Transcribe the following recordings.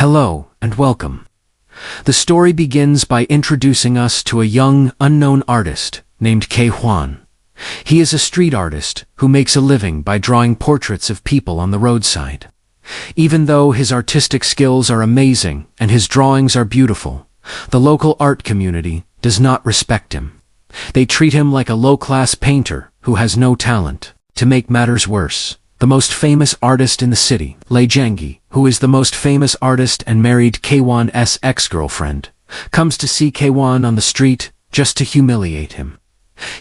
Hello and welcome. The story begins by introducing us to a young, unknown artist named Ke Huan. He is a street artist who makes a living by drawing portraits of people on the roadside. Even though his artistic skills are amazing and his drawings are beautiful, the local art community does not respect him. They treat him like a low-class painter who has no talent. To make matters worse, the most famous artist in the city, Lei Zhengyi, who is the most famous artist and married Ke Huan's ex-girlfriend, comes to see Ke Huan on the street just to humiliate him.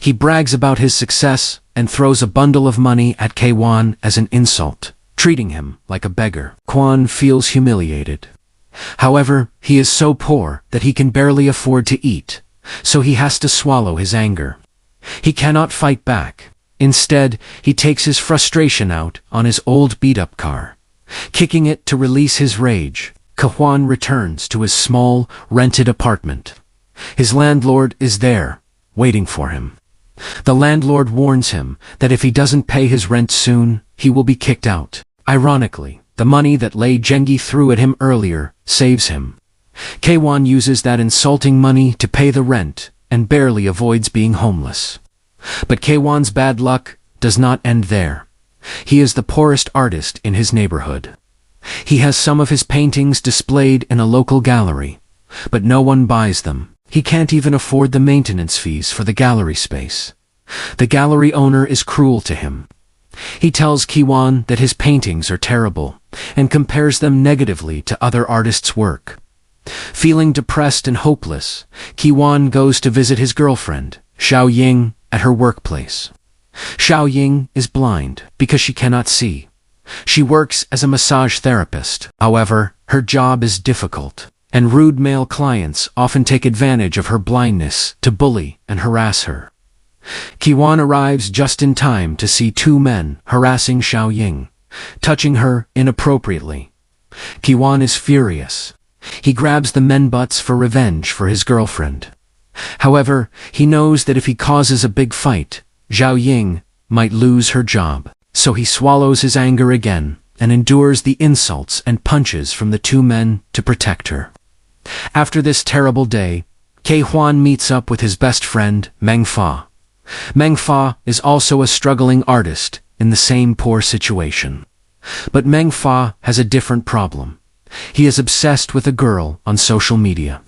He brags about his success and throws a bundle of money at Ke Huan as an insult, treating him like a beggar. Huan feels humiliated. However, he is so poor that he can barely afford to eat, so he has to swallow his anger. He cannot fight back. Instead, he takes his frustration out on his old beat-up car. Kicking it to release his rage, Ke Huan returns to his small, rented apartment. His landlord is there, waiting for him. The landlord warns him that if he doesn't pay his rent soon, he will be kicked out. Ironically, the money that Lei Zhengyi threw at him earlier saves him. Ke Huan uses that insulting money to pay the rent and barely avoids being homeless. But Ke Huan's bad luck does not end there. He is the poorest artist in his neighborhood. He has some of his paintings displayed in a local gallery, but no one buys them. He can't even afford the maintenance fees for the gallery space. The gallery owner is cruel to him. He tells Ke Huan that his paintings are terrible and compares them negatively to other artists' work. Feeling depressed and hopeless, Ke Huan goes to visit his girlfriend, Xiao Ying, at her workplace. Xiao Ying is blind because she cannot see. She works as a massage therapist. However, her job is difficult, and rude male clients often take advantage of her blindness to bully and harass her. Ke Huan arrives just in time to see two men harassing Xiao Ying, touching her inappropriately. Ke Huan is furious. He grabs the men butts for revenge for his girlfriend. However, he knows that if he causes a big fight, Xiao Ying might lose her job. So he swallows his anger again and endures the insults and punches from the two men to protect her. After this terrible day, Ke Huan meets up with his best friend, Meng Fa. Meng Fa is also a struggling artist in the same poor situation. But Meng Fa has a different problem. He is obsessed with a girl on social media.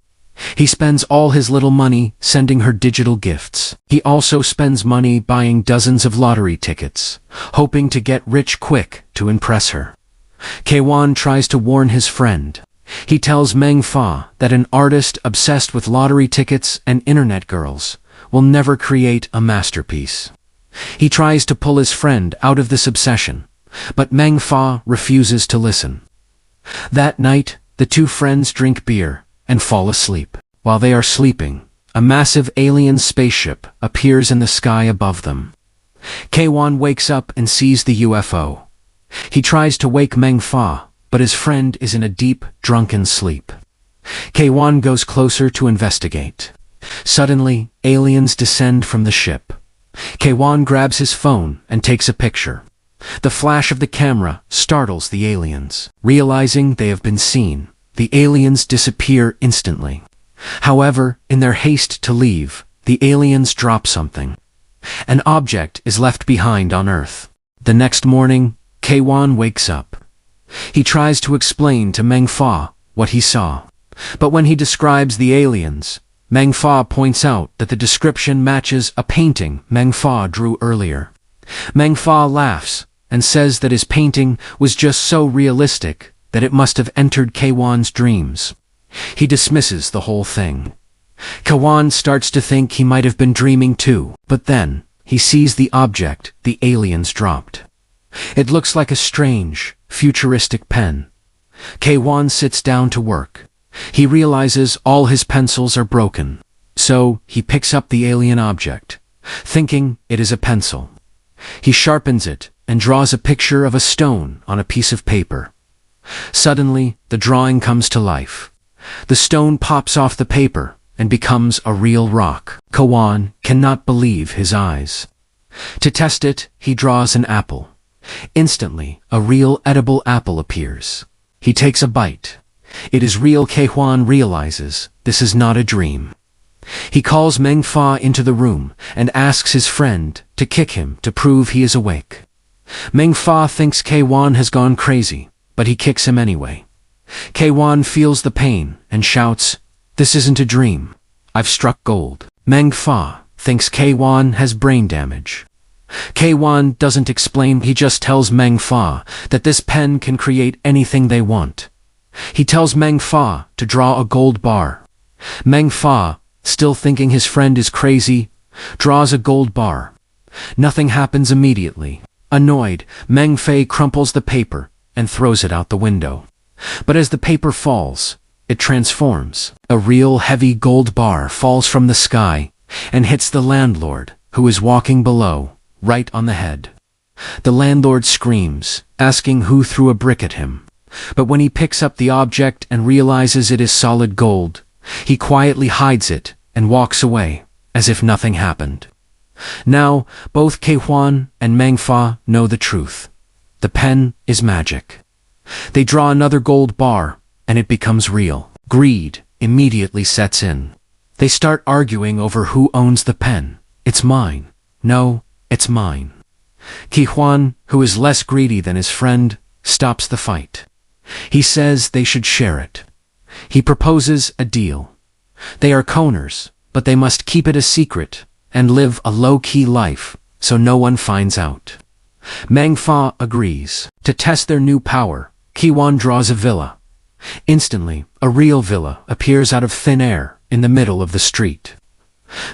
He spends all his little money sending her digital gifts. He also spends money buying dozens of lottery tickets, hoping to get rich quick to impress her. Ke Huan tries to warn his friend. He tells Meng Fa that an artist obsessed with lottery tickets and internet girls will never create a masterpiece. He tries to pull his friend out of this obsession, but Meng Fa refuses to listen. That night, the two friends drink beer and fall asleep. While they are sleeping, a massive alien spaceship appears in the sky above them. Ke Huan wakes up and sees the UFO. He tries to wake Meng Fa, but his friend is in a deep, drunken sleep. Ke Huan goes closer to investigate. Suddenly, aliens descend from the ship. Ke Huan grabs his phone and takes a picture. The flash of the camera startles the aliens. Realizing they have been seen, the aliens disappear instantly. However, in their haste to leave, the aliens drop something. An object is left behind on Earth. The next morning, Ke Huan wakes up. He tries to explain to Meng Fa what he saw. But when he describes the aliens, Meng Fa points out that the description matches a painting Meng Fa drew earlier. Meng Fa laughs and says that his painting was just so realistic that it must have entered Ke Huan's dreams. He dismisses the whole thing. Ke Huan starts to think he might have been dreaming too, but then he sees the object the aliens dropped. It looks like a strange, futuristic pen. Ke Huan sits down to work. He realizes all his pencils are broken, so he picks up the alien object, thinking it is a pencil. He sharpens it and draws a picture of a stone on a piece of paper. Suddenly, the drawing comes to life. The stone pops off the paper and becomes a real rock. Ke Huan cannot believe his eyes. To test it, he draws an apple. Instantly, a real edible apple appears. He takes a bite. It is real. Kehuan realizes this is not a dream. He calls Meng Fa into the room and asks his friend to kick him to prove he is awake. Meng Fa thinks Kehuan has gone crazy, but he kicks him anyway. Kehuan feels the pain and shouts, "This isn't a dream. I've struck gold." Meng Fa thinks Kehuan has brain damage. Kehuan doesn't explain, he just tells Meng Fa that this pen can create anything they want. He tells Meng Fa to draw a gold bar. Meng Fa, still thinking his friend is crazy, draws a gold bar. Nothing happens immediately. Annoyed, Meng Fa crumples the paper and throws it out the window. But as the paper falls, it transforms. A real heavy gold bar falls from the sky and hits the landlord, who is walking below, right on the head. The landlord screams, asking who threw a brick at him. But when he picks up the object and realizes it is solid gold, he quietly hides it and walks away, as if nothing happened. Now, both Kehuan and Meng Fa know the truth. The pen is magic. They draw another gold bar, and it becomes real. Greed immediately sets in. They start arguing over who owns the pen. "It's mine." "No, it's mine." Kehuan, who is less greedy than his friend, stops the fight. He says they should share it. He proposes a deal. They are coners, but they must keep it a secret and live a low-key life so no one finds out. Meng Fa agrees. To test their new power, Kehuan draws a villa. Instantly, a real villa appears out of thin air in the middle of the street.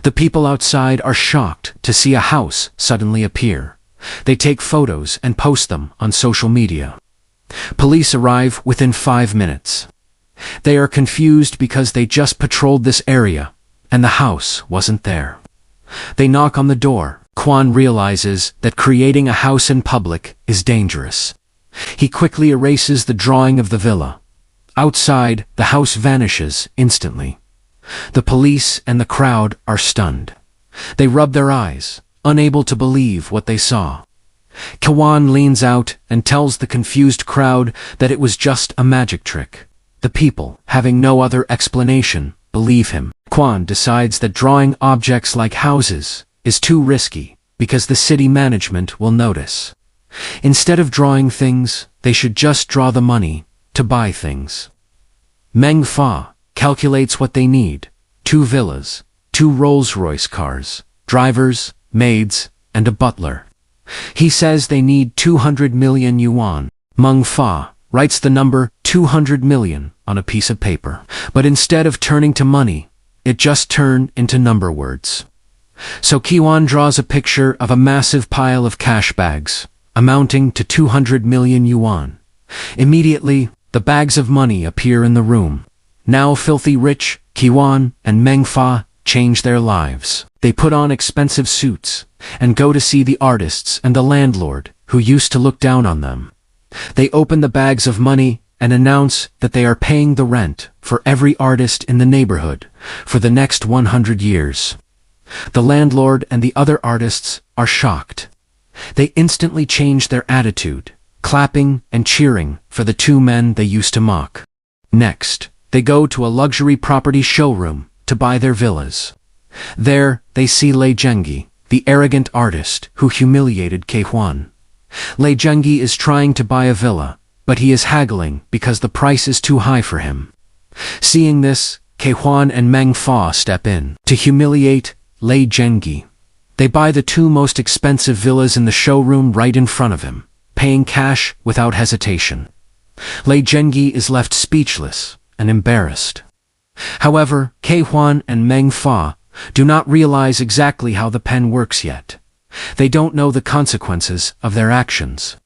The people outside are shocked to see a house suddenly appear. They take photos and post them on social media. Police arrive within 5 minutes. They are confused because they just patrolled this area, and the house wasn't there. They knock on the door. Quan realizes that creating a house in public is dangerous. He quickly erases the drawing of the villa. Outside, the house vanishes instantly. The police and the crowd are stunned. They rub their eyes, unable to believe what they saw. Kehuan leans out and tells the confused crowd that it was just a magic trick. The people, having no other explanation, believe him. Quan decides that drawing objects like houses is too risky because the city management will notice. Instead of drawing things, they should just draw the money to buy things. Meng Fa calculates what they need: 2 villas, 2 Rolls-Royce cars, drivers, maids, and a butler. He says they need 200 million yuan. Meng Fa writes the number 200 million on a piece of paper. But instead of turning to money, it just turned into number words. So Kehuan draws a picture of a massive pile of cash bags, amounting to 200 million yuan. Immediately, the bags of money appear in the room. Now filthy rich, Kehuan and Meng Fa change their lives. They put on expensive suits and go to see the artists and the landlord who used to look down on them. They open the bags of money and announce that they are paying the rent for every artist in the neighborhood for the next 100 years. The landlord and the other artists are shocked. They instantly change their attitude, clapping and cheering for the 2 men they used to mock. Next, they go to a luxury property showroom to buy their villas. There, they see Lei Zhengi, the arrogant artist who humiliated Kehuan. Lei Zhengi is trying to buy a villa, but he is haggling because the price is too high for him. Seeing this, Kehuan and Meng Fa step in to humiliate Lei Zhengi. They buy the 2 most expensive villas in the showroom right in front of him, paying cash without hesitation. Lei Zhengi is left speechless and embarrassed. However, Kehuan and Meng Fa do not realize exactly how the pen works yet. They don't know the consequences of their actions.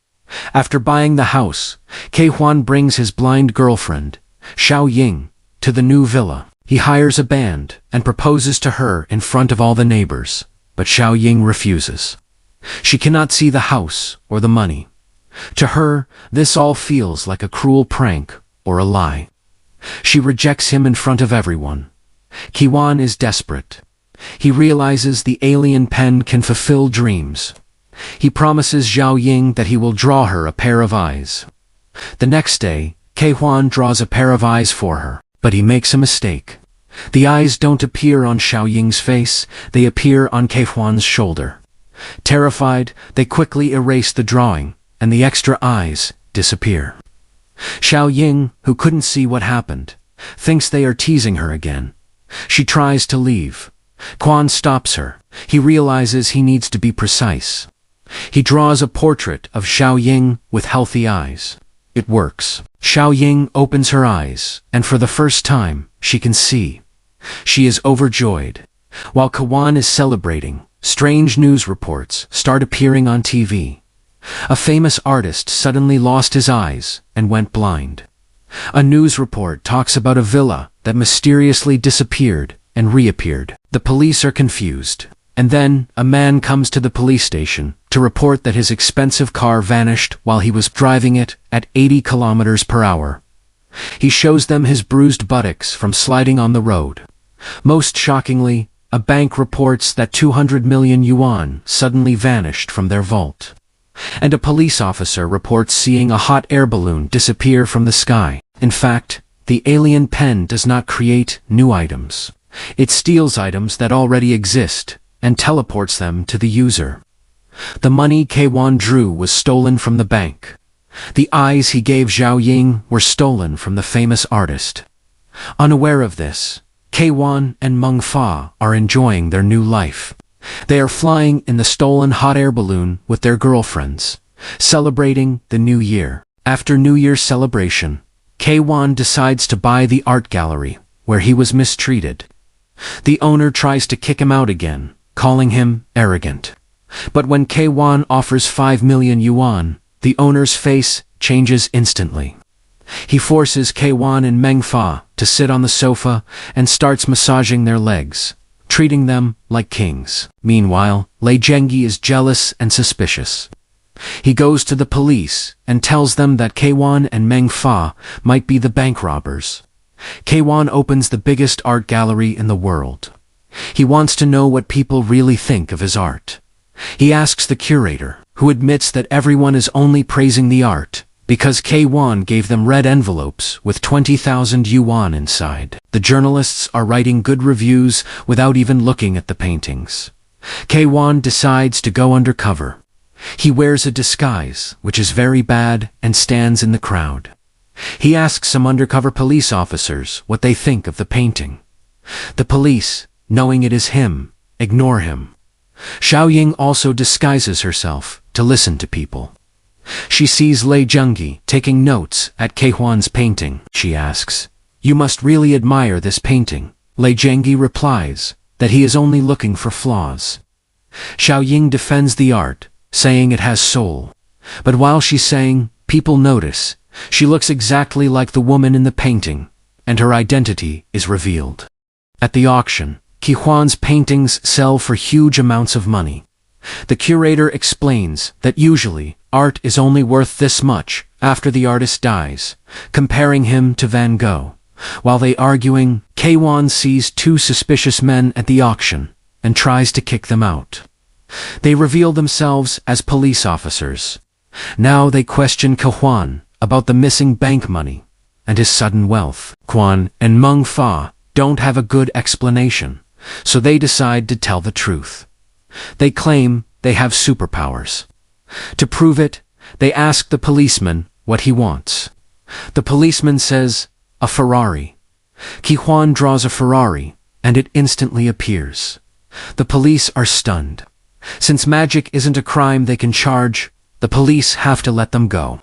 After buying the house, Kehuan brings his blind girlfriend, Xiao Ying, to the new villa. He hires a band and proposes to her in front of all the neighbors, but Xiao Ying refuses. She cannot see the house or the money. To her, this all feels like a cruel prank or a lie. She rejects him in front of everyone. Kehuan is desperate. He realizes the alien pen can fulfill dreams. He promises Xiao Ying that he will draw her a pair of eyes. The next day, Keihuan draws a pair of eyes for her, but he makes a mistake. The eyes don't appear on Xiaoying's face, they appear on Keihuan's shoulder. Terrified, they quickly erase the drawing, and the extra eyes disappear. Xiaoying, who couldn't see what happened, thinks they are teasing her again. She tries to leave. Quan stops her. He realizes he needs to be precise. He draws a portrait of Xiaoying with healthy eyes. It works. Xiaoying opens her eyes, and for the first time, she can see. She is overjoyed. While Kwan is celebrating, strange news reports start appearing on TV. A famous artist suddenly lost his eyes and went blind. A news report talks about a villa that mysteriously disappeared and reappeared. The police are confused. And then, a man comes to the police station to report that his expensive car vanished while he was driving it at 80 kilometers per hour. He shows them his bruised buttocks from sliding on the road. Most shockingly, a bank reports that 200 million yuan suddenly vanished from their vault. And a police officer reports seeing a hot air balloon disappear from the sky. In fact, the alien pen does not create new items. It steals items that already exist and teleports them to the user. The money Keihuan drew was stolen from the bank. The eyes he gave Xiaoying were stolen from the famous artist. Unaware of this, Keihuan and Meng Fa are enjoying their new life. They are flying in the stolen hot air balloon with their girlfriends, celebrating the new year. After New Year's celebration, Keihuan decides to buy the art gallery, where he was mistreated. The owner tries to kick him out again, calling him arrogant. But when Keihuan offers 5 million yuan, the owner's face changes instantly. He forces Keihuan and Meng Fa to sit on the sofa and starts massaging their legs, treating them like kings. Meanwhile, Lei Zhengi is jealous and suspicious. He goes to the police and tells them that Keihuan and Meng Fa might be the bank robbers. Keihuan opens the biggest art gallery in the world. He wants to know what people really think of his art. He asks the curator, who admits that everyone is only praising the art because Keihuan gave them red envelopes with 20,000 yuan inside. The journalists are writing good reviews without even looking at the paintings. Keihuan decides to go undercover. He wears a disguise, which is very bad, and stands in the crowd. He asks some undercover police officers what they think of the painting. The police, knowing it is him, ignore him. Xiaoying also disguises herself to listen to people. She sees Lei Zhengi taking notes at Keihuan's painting. She asks, "You must really admire this painting." Lei Zhengi replies that he is only looking for flaws. Xiaoying defends the art, saying it has soul. But while she's saying, people notice, she looks exactly like the woman in the painting, and her identity is revealed. At the auction, Keihuan's paintings sell for huge amounts of money. The curator explains that usually, art is only worth this much after the artist dies, comparing him to Van Gogh. While they arguing, Keihuan sees two suspicious men at the auction and tries to kick them out. They reveal themselves as police officers. Now they question Keihuan about the missing bank money and his sudden wealth. Quan and Meng Fa don't have a good explanation, so they decide to tell the truth. They claim they have superpowers. To prove it, they ask the policeman what he wants. The policeman says, "A Ferrari." Keihuan draws a Ferrari, and it instantly appears. The police are stunned. Since magic isn't a crime they can charge, the police have to let them go.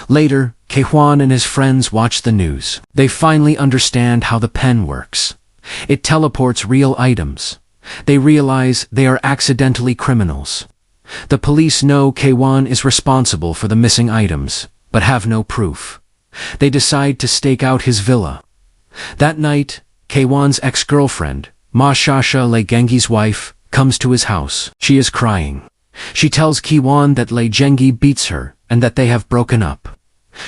Later, Keihuan and his friends watch the news. They finally understand how the pen works. It teleports real items. They realize they are accidentally criminals. The police know Keihuan is responsible for the missing items, but have no proof. They decide to stake out his villa. That night, Keihuan's ex-girlfriend, Ma Shasha Lei Zhengi's wife, comes to his house. She is crying. She tells Keihuan that Lei Zhengi beats her and that they have broken up.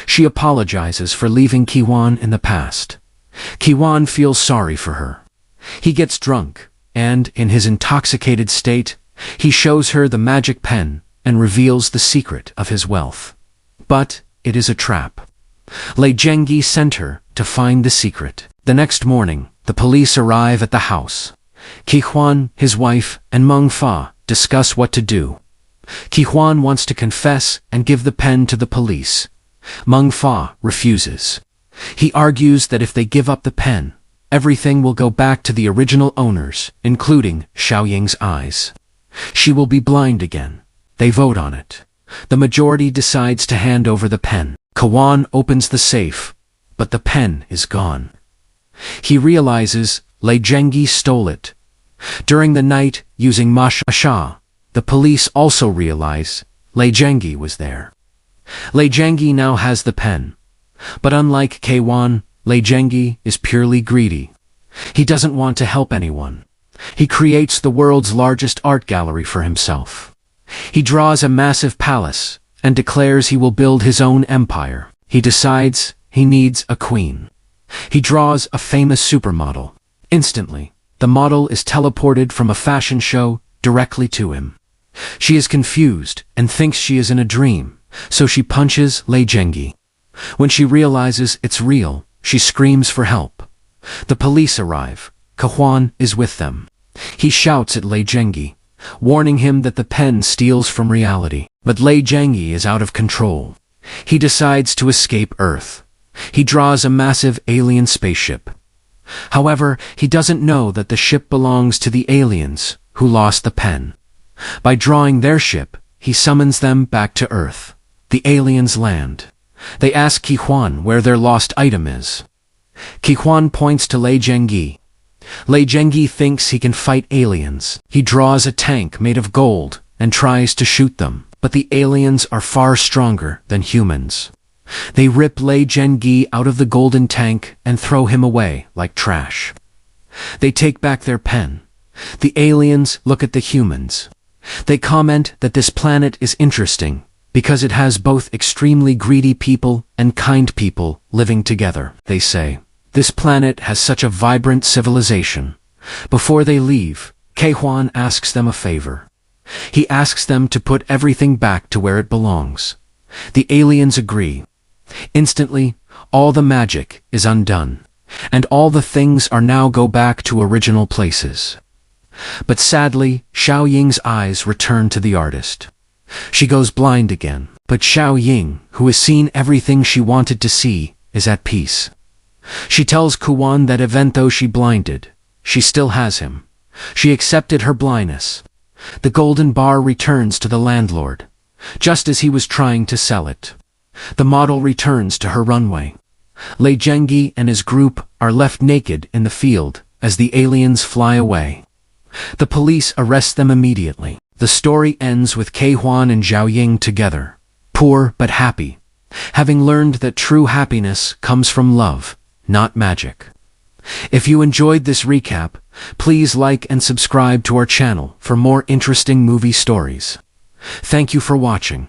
She apologizes for leaving Keihuan in the past. Keihuan feels sorry for her. He gets drunk, and, in his intoxicated state, he shows her the magic pen and reveals the secret of his wealth. But it is a trap. Lei Zhengyi sent her to find the secret. The next morning, the police arrive at the house. Qihuan, his wife, and Meng Fa discuss what to do. Qihuan wants to confess and give the pen to the police. Meng Fa refuses. He argues that if they give up the pen, everything will go back to the original owners, including Xiaoying's eyes. She will be blind again. They vote on it. The majority decides to hand over the pen. Qihuan opens the safe, but the pen is gone. He realizes Lei Zhengyi stole it. During the night, using Ma Sha, the police also realize Lei Zhengyi was there. Lei Zhengyi now has the pen. But unlike Qihuan, Lei Zhengyi is purely greedy. He doesn't want to help anyone. He creates the world's largest art gallery for himself. He draws a massive palace and declares he will build his own empire. He decides he needs a queen. He draws a famous supermodel. Instantly, the model is teleported from a fashion show directly to him. She is confused and thinks she is in a dream, so she punches Lei Zhengyi. When she realizes it's real, she screams for help. The police arrive. Qihuan is with them. He shouts at Lei Zhengyi, warning him that the pen steals from reality. But Lei Zhengyi is out of control. He decides to escape Earth. He draws a massive alien spaceship. However, he doesn't know that the ship belongs to the aliens who lost the pen. By drawing their ship, he summons them back to Earth. The aliens land. They ask Qihuan where their lost item is. Qihuan points to Lei Zhengyi. Lei Zhengyi thinks he can fight aliens. He draws a tank made of gold and tries to shoot them, but the aliens are far stronger than humans. They rip Lei Zhengyi out of the golden tank and throw him away like trash. They take back their pen. The aliens look at the humans. They comment that this planet is interesting because it has both extremely greedy people and kind people living together. They say, "This planet has such a vibrant civilization." Before they leave, Qihuan asks them a favor. He asks them to put everything back to where it belongs. The aliens agree. Instantly, all the magic is undone, and all the things are now go back to original places. But sadly, Xiaoying's eyes return to the artist. She goes blind again, but Xiaoying, who has seen everything she wanted to see, is at peace. She tells Qihuan that even though she blinded, she still has him. She accepted her blindness. The golden bar returns to the landlord, just as he was trying to sell it. The model returns to her runway. Lei Zhengyi and his group are left naked in the field as the aliens fly away. The police arrest them immediately. The story ends with Qihuan and Xiaoying together, poor but happy, having learned that true happiness comes from love, not magic. If you enjoyed this recap, please like and subscribe to our channel for more interesting movie stories. Thank you for watching.